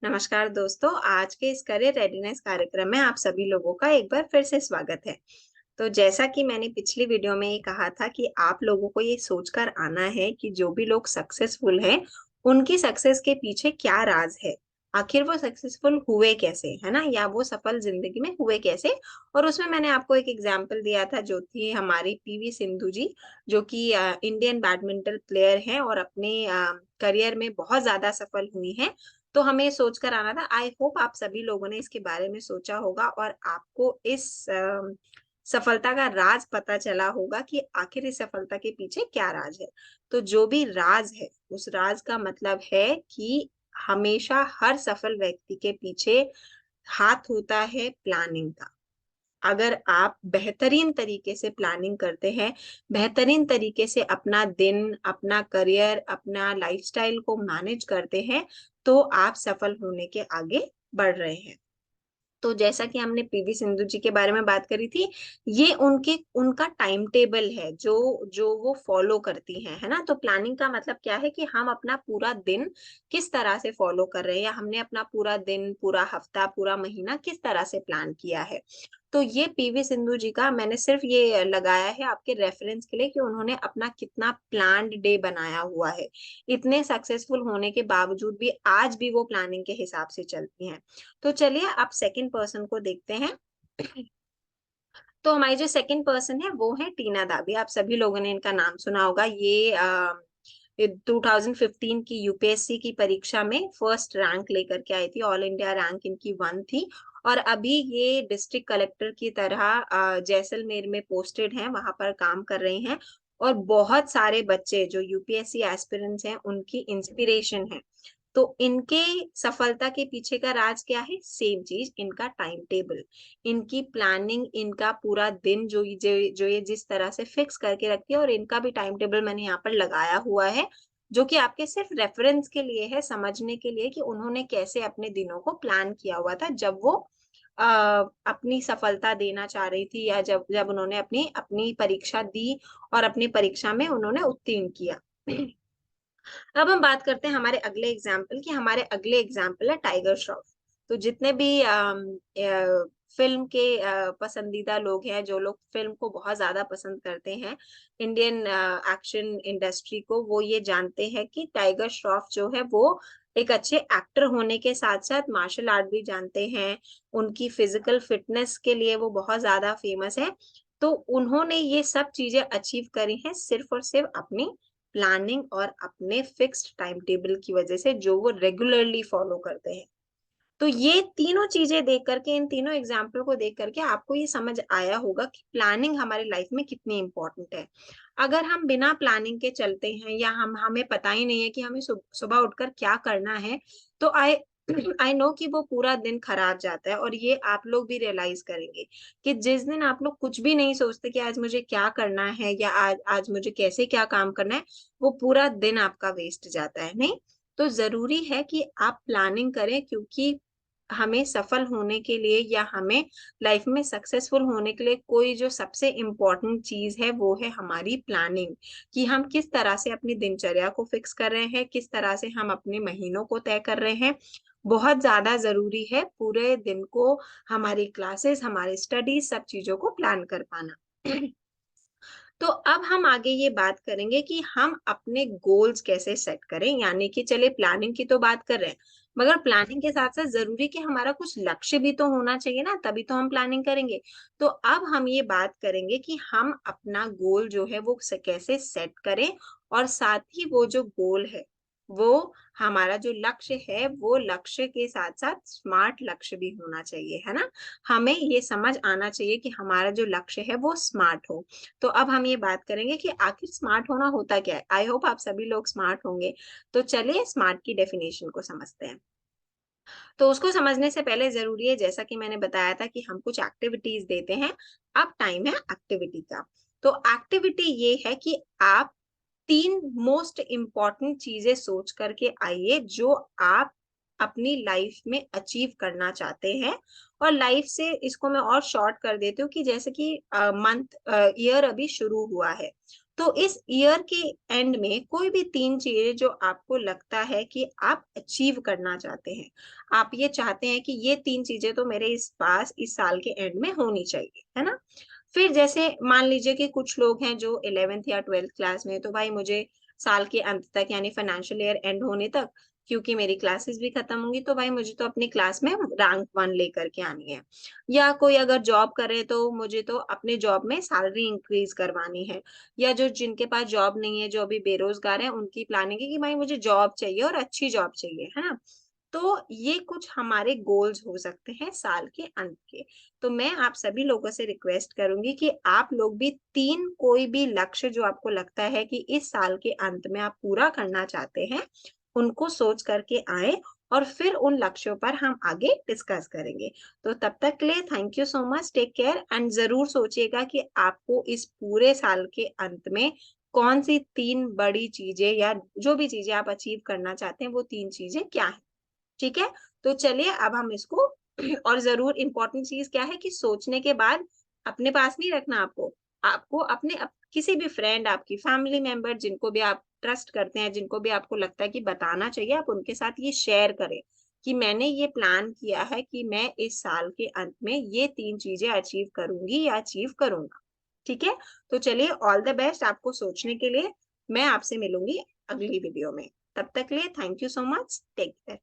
नमस्कार दोस्तों, आज के इस करियर रेडीनेस कार्यक्रम में आप सभी लोगों का एक बार फिर से स्वागत है। तो जैसा कि मैंने पिछली वीडियो में ये कहा था कि आप लोगों को ये सोचकर आना है कि जो भी लोग सक्सेसफुल हैं, उनकी सक्सेस के पीछे क्या राज है। आखिर वो सक्सेसफुल हुए कैसे, है ना, या वो सफल जिंदगी में हुए कैसे। और उसमें मैंने आपको एक एग्जाम्पल दिया था जो थी हमारी पीवी सिंधु जी, जो कि इंडियन बैडमिंटन प्लेयर हैं और अपने करियर में बहुत ज्यादा सफल हुई हैं। तो हमें सोच कर आना था। आई होप आप सभी लोगों ने इसके बारे में सोचा होगा और आपको इस सफलता का राज पता चला होगा कि आखिर इस सफलता के पीछे क्या राज है। तो जो भी राज है, उस राज का मतलब है कि हमेशा हर सफल व्यक्ति के पीछे हाथ होता है प्लानिंग का। अगर आप बेहतरीन तरीके से प्लानिंग करते हैं, बेहतरीन तरीके से अपना दिन, अपना करियर, अपना लाइफस्टाइल को मैनेज करते हैं, तो आप सफल होने के आगे बढ़ रहे हैं। तो जैसा कि हमने पीवी सिंधु जी के बारे में बात करी थी, ये उनके उनका टाइम टेबल है जो जो वो फॉलो करती हैं, है ना। तो प्लानिंग का मतलब क्या है कि हम अपना पूरा दिन किस तरह से फॉलो कर रहे हैं, या हमने अपना पूरा दिन, पूरा हफ्ता, पूरा महीना किस तरह से प्लान किया है। तो ये पीवी सिंधु जी का मैंने सिर्फ ये लगाया है आपके रेफरेंस के लिए कि उन्होंने अपना कितना प्लान्ड डे बनाया हुआ है। इतने सक्सेसफुल होने के बावजूद भी आज भी वो प्लानिंग के हिसाब से चलती हैं। तो चलिए आप सेकंड पर्सन को देखते हैं। तो हमारी जो सेकंड पर्सन है वो है टीना दावी। आप सभी लोगों ने इनका नाम सुना होगा। ये 2015 की यूपीएससी की परीक्षा में फर्स्ट रैंक लेकर के आई थी। ऑल इंडिया रैंक इनकी 1 थी। और अभी ये डिस्ट्रिक्ट कलेक्टर की तरह जैसलमेर में पोस्टेड हैं, वहां पर काम कर रही हैं। और बहुत सारे बच्चे जो यूपीएससी एस्पिरेंट्स हैं, उनकी इंस्पिरेशन है। तो इनके सफलता के पीछे का राज क्या है? सेम चीज, इनका टाइम टेबल, इनकी प्लानिंग, इनका पूरा दिन जो ये जिस तरह से फिक्स करके रखती है। और इनका भी टाइम टेबल मैंने यहाँ पर लगाया हुआ है, जो कि आपके सिर्फ रेफरेंस के लिए है, समझने के लिए कि उन्होंने कैसे अपने दिनों को प्लान किया हुआ था जब वो अपनी सफलता देना चाह रही थी, या जब जब उन्होंने अपनी अपनी परीक्षा दी और अपनी परीक्षा में उन्होंने उत्तीर्ण किया। अब हम बात करते हैं हमारे अगले एग्जाम्पल की। हमारे अगले एग्जाम्पल है टाइगर श्रॉफ। तो जितने भी फिल्म के पसंदीदा लोग हैं, जो लोग फिल्म को बहुत ज्यादा पसंद करते हैं, इंडियन एक्शन इंडस्ट्री को, वो ये जानते हैं कि टाइगर श्रॉफ जो है वो एक अच्छे एक्टर होने के साथ साथ मार्शल आर्ट भी जानते हैं। उनकी फिजिकल फिटनेस के लिए वो बहुत ज्यादा फेमस है। तो उन्होंने ये सब चीजें अचीव करी हैं सिर्फ और सिर्फ अपनी प्लानिंग और अपने फिक्स्ड टाइम टेबल की वजह से, जो वो रेगुलरली फॉलो करते हैं। तो ये तीनों चीजें देख करके, इन तीनों एग्जाम्पल को देख करके आपको ये समझ आया होगा कि प्लानिंग हमारी लाइफ में कितनी इंपॉर्टेंट है। अगर हम बिना प्लानिंग के चलते हैं, या हमें पता ही नहीं है कि हमें सुबह उठकर क्या करना है, तो आई आई नो कि वो पूरा दिन खराब जाता है। और ये आप लोग भी रियलाइज करेंगे कि जिस दिन आप लोग कुछ भी नहीं सोचते कि आज मुझे क्या करना है, या आज आज मुझे कैसे क्या काम करना है, वो पूरा दिन आपका वेस्ट जाता है। नहीं, तो जरूरी है कि आप प्लानिंग करें, क्योंकि हमें सफल होने के लिए, या हमें लाइफ में सक्सेसफुल होने के लिए, कोई जो सबसे इम्पोर्टेंट चीज है वो है हमारी प्लानिंग। कि हम किस तरह से अपनी दिनचर्या को फिक्स कर रहे हैं, किस तरह से हम अपने महीनों को तय कर रहे हैं। बहुत ज्यादा जरूरी है पूरे दिन को, हमारी क्लासेस, हमारी स्टडीज, सब चीजों को प्लान कर पाना। तो अब हम आगे ये बात करेंगे कि हम अपने गोल्स कैसे सेट करें। यानी कि चलिए, प्लानिंग की तो बात कर रहे हैं, मगर प्लानिंग के साथ साथ जरूरी कि हमारा कुछ लक्ष्य भी तो होना चाहिए ना, तभी तो हम प्लानिंग करेंगे। तो अब हम ये बात करेंगे कि हम अपना गोल जो है वो कैसे सेट करें। और साथ ही वो जो गोल है, वो हमारा जो लक्ष्य है, वो लक्ष्य के साथ साथ स्मार्ट लक्ष्य भी होना चाहिए, है ना। हमें ये समझ आना चाहिए कि हमारा जो लक्ष्य है वो स्मार्ट हो। तो अब हम ये बात करेंगे कि आखिर स्मार्ट होना होता क्या है। आई होप आप सभी लोग स्मार्ट होंगे। तो चलिए स्मार्ट की डेफिनेशन को समझते हैं। तो उसको समझने से पहले जरूरी है, जैसा कि मैंने बताया था, कि हम कुछ एक्टिविटीज देते हैं। अब टाइम है एक्टिविटी का। तो एक्टिविटी ये है कि आप 3 मोस्ट इम्पॉर्टेंट चीजें सोच करके आइए, जो आप अपनी लाइफ में अचीव करना चाहते हैं। और लाइफ से इसको मैं और शॉर्ट कर देती हूँ कि जैसे कि मंथ ईयर अभी शुरू हुआ है, तो इस ईयर के एंड में कोई भी 3 चीज़ें जो आपको लगता है कि आप अचीव करना चाहते हैं। आप ये चाहते हैं कि ये 3 चीज़ें तो मेरे इस पास इस साल के एंड में होनी चाहिए, है ना? फिर जैसे मान लीजिए कि कुछ लोग हैं जो 11th या 12th क्लास में, तो भाई मुझे साल के अंत तक यानी फाइनेंशियल ईयर एंड होने तक, क्योंकि मेरी क्लासेस भी खत्म होंगी, तो भाई मुझे तो अपनी क्लास में रैंक 1 लेकर के आनी है। या कोई अगर जॉब करे तो मुझे तो अपने जॉब में सैलरी इंक्रीज करवानी है। या जो जिनके पास जॉब नहीं है, जो अभी बेरोजगार हैं, उनकी प्लानिंग है कि भाई मुझे जॉब चाहिए और अच्छी जॉब चाहिए, है ना? तो ये कुछ हमारे गोल्स हो सकते हैं साल के अंत के। तो मैं आप सभी लोगों से रिक्वेस्ट करूंगी कि आप लोग भी 3 कोई भी लक्ष्य जो आपको लगता है कि इस साल के अंत में आप पूरा करना चाहते हैं, उनको सोच करके आए और फिर उन लक्ष्यों पर हम आगे डिस्कस करेंगे। तो तब तक के लिए thank you so much, take care and जरूर सोचिएगा कि आपको इस पूरे साल के अंत में कौन सी 3 बड़ी चीजें या जो भी चीजें आप अचीव करना चाहते हैं वो 3 चीजें क्या है। ठीक है? तो चलिए अब हम इसको और ज़रूर इम्पोर्टेंट चीज़ क्या है कि सोचने के बाद अपने पास नहीं रखना आपको। आपको अपने किसी भी फ्रेंड, आपकी फैमिली मेंबर जिनको भी आप ट्रस्ट करते हैं, जिनको भी आपको लगता है कि बताना चाहिए, आप उनके साथ ये शेयर करें कि मैंने ये प्लान किया है कि मैं इस साल के अंत में ये 3 चीज़ें अचीव करूँगी या अचीव करूँगा। ठीक है? तो चलिए ऑल द बेस्ट आपको सोचने के लिए। मैं आपसे मिलूँगी अगली वीडियो में। तब तक के लिए thank you so much. Take care.